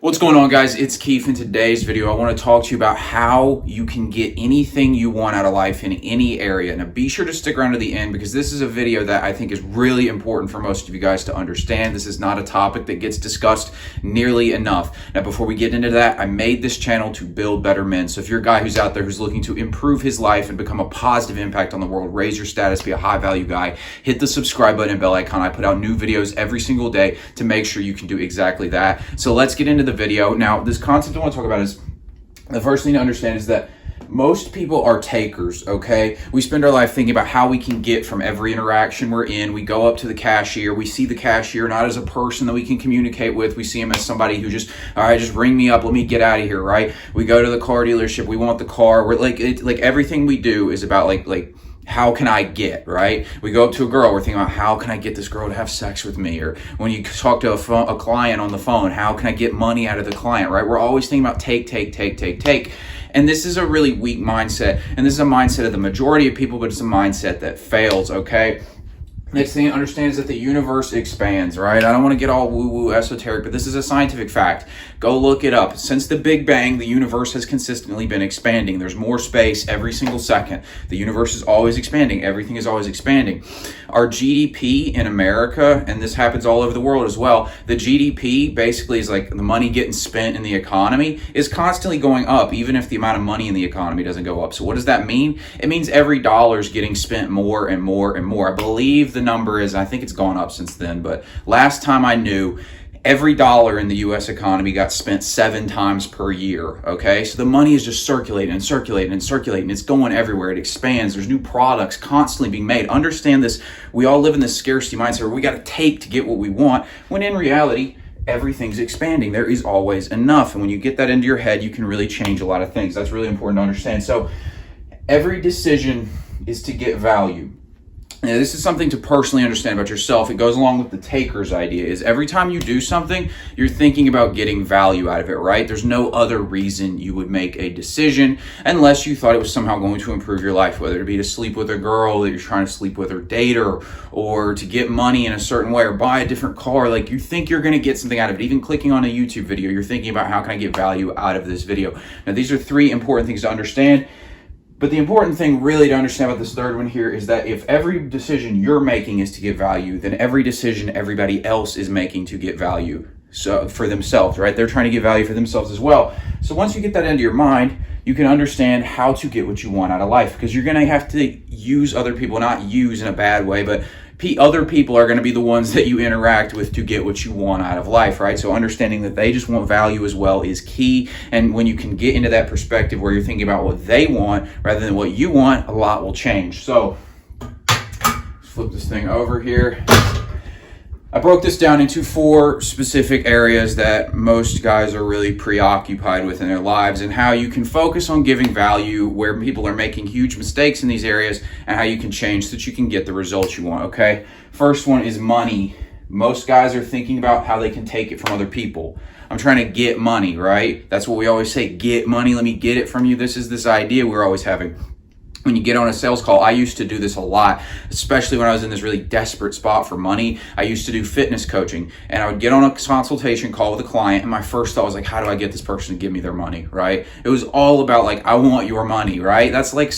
What's going on, guys? It's Keefe. In today's video, I want to talk to you about how you can get anything you want out of life in any area. Now, be sure to stick around to the end because this is a video that I think is really important for most of you guys to understand. This is not a topic that gets discussed nearly enough. Now, before we get into that, I made this channel to build better men. So if you're a guy who's out there who's looking to improve his life and become a positive impact on the world, raise your status, be a high value guy, hit the subscribe button and bell icon. I put out new videos every single day to make sure you can do exactly that. So let's get into the video. Now, this concept I want to talk about is, the first thing to understand is that most people are takers, okay? We spend our life thinking about how we can get from every interaction we're in. We go up to the cashier. We see the cashier not as a person that we can communicate with. We see him as somebody who just, all right, just ring me up. Let me get out of here, right? We go to the car dealership. We want the car. We're like everything we do is about like how can I get, right? We go up to a girl, we're thinking about how can I get this girl to have sex with me? Or when you talk to a client on the phone, how can I get money out of the client, right? We're always thinking about take. And this is a really weak mindset. And this is a mindset of the majority of people, but it's a mindset that fails, okay? Next thing to understand is that the universe expands, right? I don't want to get all woo-woo esoteric, but this is a scientific fact. Go look it up. Since the Big Bang, the universe has consistently been expanding. There's more space every single second. The universe is always expanding. Everything is always expanding. Our GDP in America, and this happens all over the world as well, the GDP basically is like the money getting spent in the economy is constantly going up, even if the amount of money in the economy doesn't go up. So what does that mean? It means every dollar is getting spent more and more and more. I believe the number is, I think it's gone up since then, but last time I knew, every dollar in the U.S. economy got spent 7 times per year, okay? So the money is just circulating and circulating and circulating. It's going everywhere. It expands. There's new products constantly being made. Understand this. We all live in this scarcity mindset where we got to take to get what we want, when in reality, everything's expanding. There is always enough. And when you get that into your head, you can really change a lot of things. That's really important to understand. So every decision is to get value. Now, this is something to personally understand about yourself. It goes along with the taker's idea, is every time you do something, you're thinking about getting value out of it, right? There's no other reason you would make a decision unless you thought it was somehow going to improve your life, whether it be to sleep with a girl that you're trying to sleep with or date her, or to get money in a certain way or buy a different car. Like, you think you're going to get something out of it. Even clicking on a YouTube video, you're thinking about how can I get value out of this video. Now, these are 3 important things to understand. But the important thing really to understand about this third one here is that if every decision you're making is to get value, then every decision everybody else is making to get value, so for themselves, right? They're trying to get value for themselves as well. So once you get that into your mind, you can understand how to get what you want out of life, because you're going to have to use other people, not use in a bad way, but other people are going to be the ones that you interact with to get what you want out of life, right? So understanding that they just want value as well is key. And when you can get into that perspective where you're thinking about what they want rather than what you want, a lot will change. So let's flip this thing over here. I broke this down into 4 specific areas that most guys are really preoccupied with in their lives, and how you can focus on giving value where people are making huge mistakes in these areas, and how you can change so that you can get the results you want, okay? First one is money. Most guys are thinking about how they can take it from other people. I'm trying to get money, right? That's what we always say, get money, let me get it from you. This is this idea we're always having. When you get on a sales call, I used to do this a lot, especially when I was in this really desperate spot for money. I used to do fitness coaching, and I would get on a consultation call with a client, and my first thought was like, how do I get this person to give me their money, right? It was all about like, I want your money, right? That's like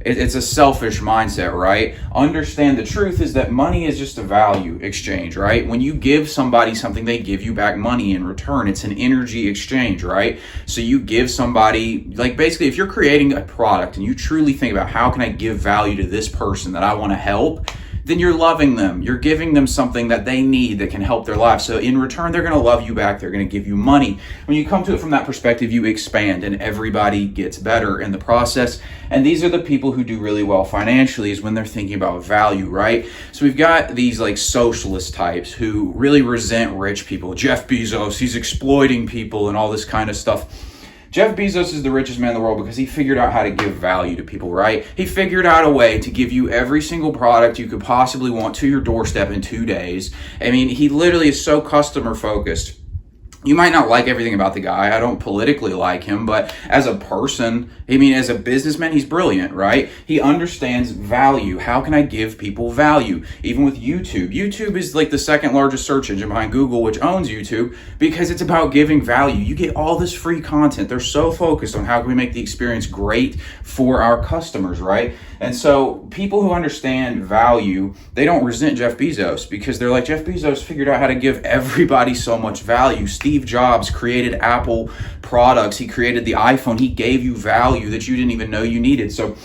it's a selfish mindset, right? Understand the truth is that money is just a value exchange, right? When you give somebody something, they give you back money in return. It's an energy exchange, right? So you give somebody, like basically if you're creating a product and you truly think about how can I give value to this person that I want to help, then you're loving them. You're giving them something that they need that can help their life. So in return, they're going to love you back. They're going to give you money. When you come to it from that perspective, you expand and everybody gets better in the process. And these are the people who do really well financially, is when they're thinking about value, right? So we've got these like socialist types who really resent rich people. Jeff Bezos, he's exploiting people and all this kind of stuff. Jeff Bezos is the richest man in the world because he figured out how to give value to people, right? He figured out a way to give you every single product you could possibly want to your doorstep in 2 days. I mean, he literally is so customer focused. You might not like everything about the guy. I don't politically like him, but as a person, I mean, as a businessman, he's brilliant, right? He understands value. How can I give people value? Even with YouTube. YouTube is like the second largest search engine behind Google, which owns YouTube, because it's about giving value. You get all this free content. They're so focused on how can we make the experience great for our customers, right? And so people who understand value, they don't resent Jeff Bezos, because they're like, Jeff Bezos figured out how to give everybody so much value. Steve Jobs created Apple products. He created the iPhone. He gave you value that you didn't even know you needed. So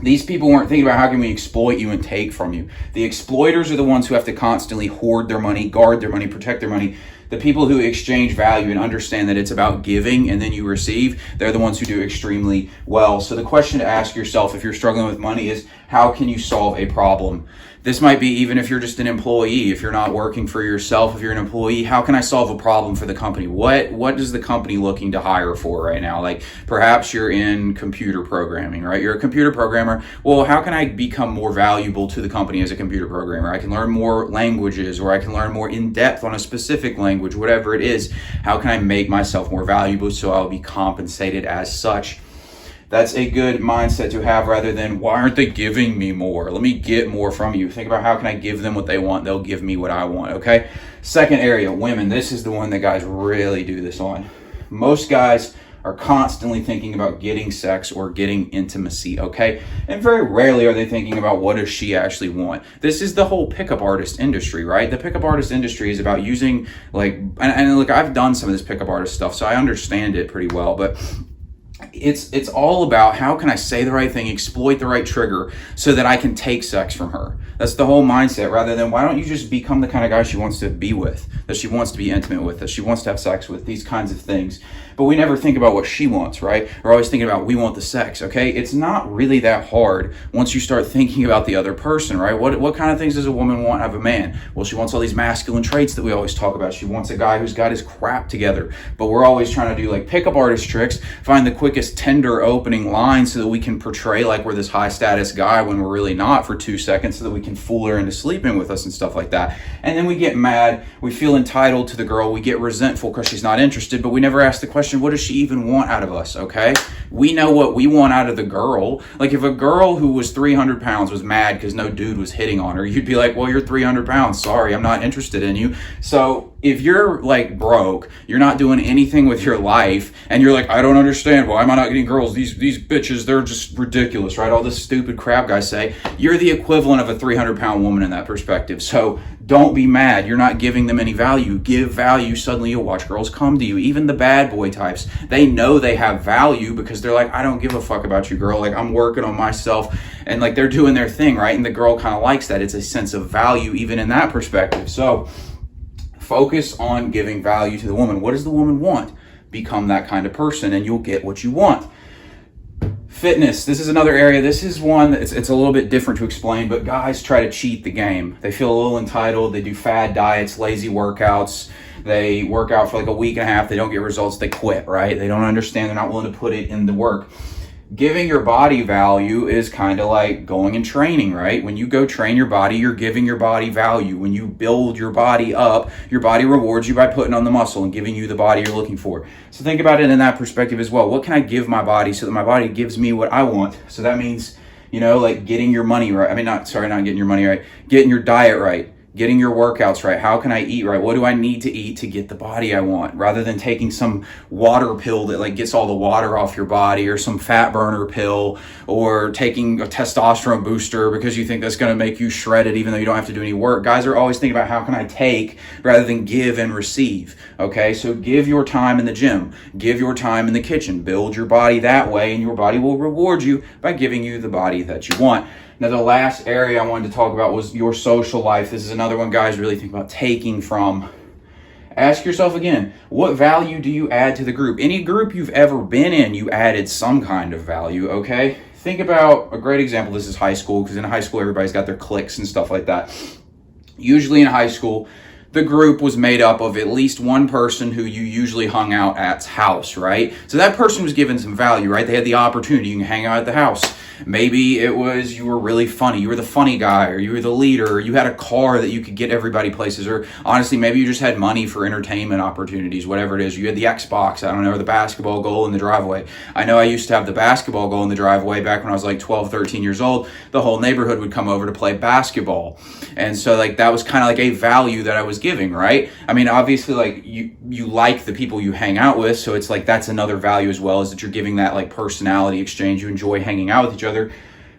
these people weren't thinking about how can we exploit you and take from you. The exploiters are the ones who have to constantly hoard their money, guard their money, protect their money. The people who exchange value and understand that it's about giving and then you receive, they're the ones who do extremely well. So the question to ask yourself if you're struggling with money is, how can you solve a problem? This might be even if you're just an employee, if you're not working for yourself, if you're an employee, how can I solve a problem for the company? What is the company looking to hire for right now? Like perhaps you're in computer programming, right? You're a computer programmer. Well, how can I become more valuable to the company as a computer programmer? I can learn more languages, or I can learn more in depth on a specific language, whatever it is. How can I make myself more valuable so I'll be compensated as such? That's a good mindset to have, rather than, why aren't they giving me more? Let me get more from you. Think about, how can I give them what they want? They'll give me what I want, okay? Second area, women. This is the one that guys really do this on. Most guys are constantly thinking about getting sex or getting intimacy, okay? And very rarely are they thinking about, what does she actually want? This is the whole pickup artist industry, right? The pickup artist industry is about using, like, and look, I've done some of this pickup artist stuff, so I understand it pretty well, but it's all about, how can I say the right thing, exploit the right trigger so that I can take sex from her. That's the whole mindset, rather than, why don't you just become the kind of guy she wants to be with, that she wants to be intimate with, that she wants to have sex with, these kinds of things. But we never think about what she wants, right? We're always thinking about, we want the sex, okay? It's not really that hard once you start thinking about the other person, right? What kind of things does a woman want out of a man? Well, she wants all these masculine traits that we always talk about. She wants a guy who's got his crap together. But we're always trying to do like pickup artist tricks, find the quickest Tinder opening line so that we can portray like we're this high status guy when we're really not for 2 seconds, so that we can fool her into sleeping with us and stuff like that. And then we get mad, we feel entitled to the girl, we get resentful because she's not interested, but we never ask the question, what does she even want out of us, okay? We know what we want out of the girl. Like if a girl who was 300 pounds was mad because no dude was hitting on her, you'd be like, well, you're 300 pounds, sorry, I'm not interested in you. So if you're like broke, you're not doing anything with your life, and you're like, I don't understand, why am I not getting girls? These bitches, they're just ridiculous, right? All this stupid crap guys say. You're the equivalent of a 300-pound woman in that perspective. So don't be mad. You're not giving them any value. Give value. Suddenly you'll watch girls come to you. Even the bad boy types, they know they have value because they're like, I don't give a fuck about you, girl. Like, I'm working on myself, and like they're doing their thing, right? And the girl kind of likes that. It's a sense of value even in that perspective. So focus on giving value to the woman. What does the woman want? Become that kind of person and you'll get what you want. Fitness. This is another area. This is one that it's a little bit different to explain, but guys try to cheat the game. They feel a little entitled. They do fad diets, lazy workouts. They work out for like a week and a half. They don't get results. They quit, right? They don't understand. They're not willing to put it in the work. Giving your body value is kind of like going and training, right? When you go train your body, you're giving your body value. When you build your body up, your body rewards you by putting on the muscle and giving you the body you're looking for. So think about it in that perspective as well. What can I give my body so that my body gives me what I want? So that means, like getting your money right. Not getting your money right. Getting your diet right. Getting your workouts right. How can I eat right? What do I need to eat to get the body I want? Rather than taking some water pill that like gets all the water off your body, or some fat burner pill, or taking a testosterone booster because you think that's going to make you shredded even though you don't have to do any work. Guys are always thinking about, how can I take rather than give and receive? Okay, so give your time in the gym. Give your time in the kitchen. Build your body that way, and your body will reward you by giving you the body that you want. Now, the last area I wanted to talk about was your social life. This is another one guys really think about taking from. Ask yourself again, what value do you add to the group? Any group you've ever been in, you added some kind of value, okay? Think about a great example. This is high school, because in high school, everybody's got their cliques and stuff like that. Usually in high school, the group was made up of at least one person who you usually hung out at's house, right? So that person was given some value, right? They had the opportunity. You can hang out at the house. Maybe it was you were really funny. You were the funny guy, or you were the leader, or you had a car that you could get everybody places, or honestly, maybe you just had money for entertainment opportunities, whatever it is. You had the Xbox, I don't know, or the basketball goal in the driveway. I know I used to have the basketball goal in the driveway back when I was like 12, 13 years old. The whole neighborhood would come over to play basketball. And so like that was kind of like a value that I was giving, right? I mean, obviously like you like the people you hang out with, so it's like that's another value as well, is that you're giving that like personality exchange. You enjoy hanging out with each other.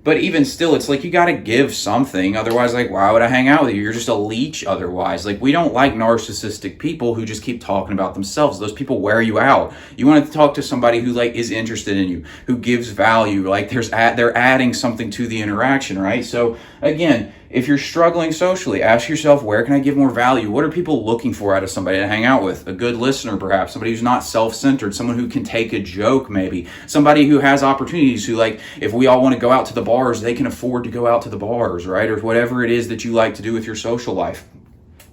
But even still, it's like you got to give something. Otherwise, like, why would I hang out with you? You're just a leech otherwise. Like, we don't like narcissistic people who just keep talking about themselves. Those people wear you out. You want to talk to somebody who like is interested in you, who gives value. Like they're adding something to the interaction, right? So again, if you're struggling socially, ask yourself, where can I give more value? What are people looking for out of somebody to hang out with? A good listener, perhaps. Somebody who's not self-centered. Someone who can take a joke, maybe. Somebody who has opportunities, who like, if we all want to go out to the bars, they can afford to go out to the bars, right? Or whatever it is that you like to do with your social life.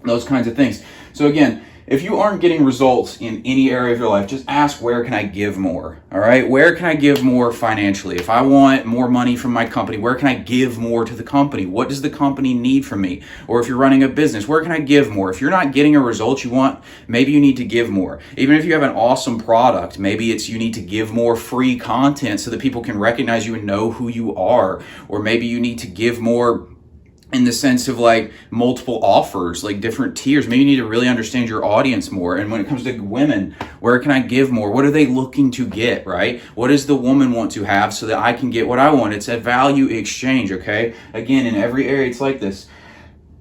Those kinds of things. So again, if you aren't getting results in any area of your life, just ask, where can I give more? All right? Where can I give more financially? If I want more money from my company, where can I give more to the company? What does the company need from me? Or if you're running a business, where can I give more? If you're not getting a result you want, maybe you need to give more. Even if you have an awesome product, maybe it's you need to give more free content so that people can recognize you and know who you are. Or maybe you need to give more in the sense of like multiple offers, like different tiers. Maybe you need to really understand your audience more. And when it comes to women, where can I give more? What are they looking to get, right? What does the woman want to have so that I can get what I want? It's a value exchange, okay? Again, in every area, it's like this.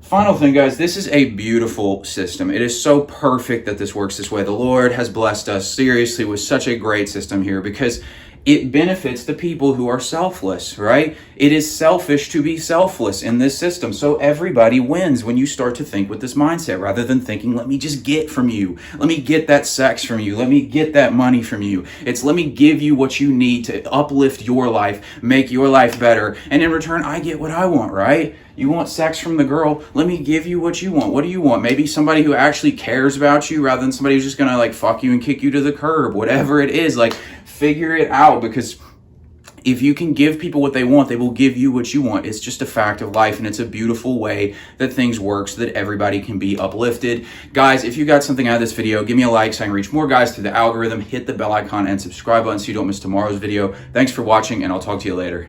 Final thing, guys, this is a beautiful system. It is so perfect that this works this way. The Lord has blessed us seriously with such a great system here, because it benefits the people who are selfless, right? It is selfish to be selfless in this system. So everybody wins when you start to think with this mindset, rather than thinking, let me just get from you. Let me get that sex from you. Let me get that money from you. It's let me give you what you need to uplift your life, make your life better. And in return, I get what I want, right? You want sex from the girl, let me give you what you want. What do you want? Maybe somebody who actually cares about you, rather than somebody who's just gonna like fuck you and kick you to the curb. Whatever it is, like figure it out, because if you can give people what they want, they will give you what you want. It's just a fact of life, and it's a beautiful way that things work so that everybody can be uplifted. Guys, if you got something out of this video, give me a like so I can reach more guys through the algorithm. Hit the bell icon and subscribe button so you don't miss tomorrow's video. Thanks for watching, and I'll talk to you later.